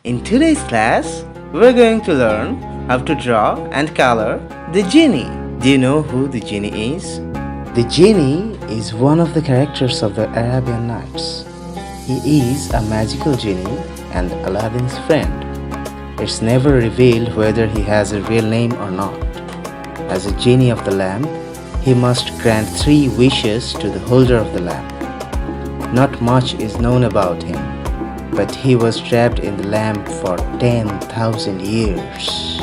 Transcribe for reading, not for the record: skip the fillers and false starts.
In today's class, we're going to learn how to draw and color the genie. Do you know who the genie is? The genie is one of the characters of the Arabian Nights. He is a magical genie and Aladdin's friend. It's never revealed whether he has a real name or not. As a genie of the lamp, he must grant 3 wishes to the holder of the lamp. Not much is known about him, but he was trapped in the lamp for 10,000 years.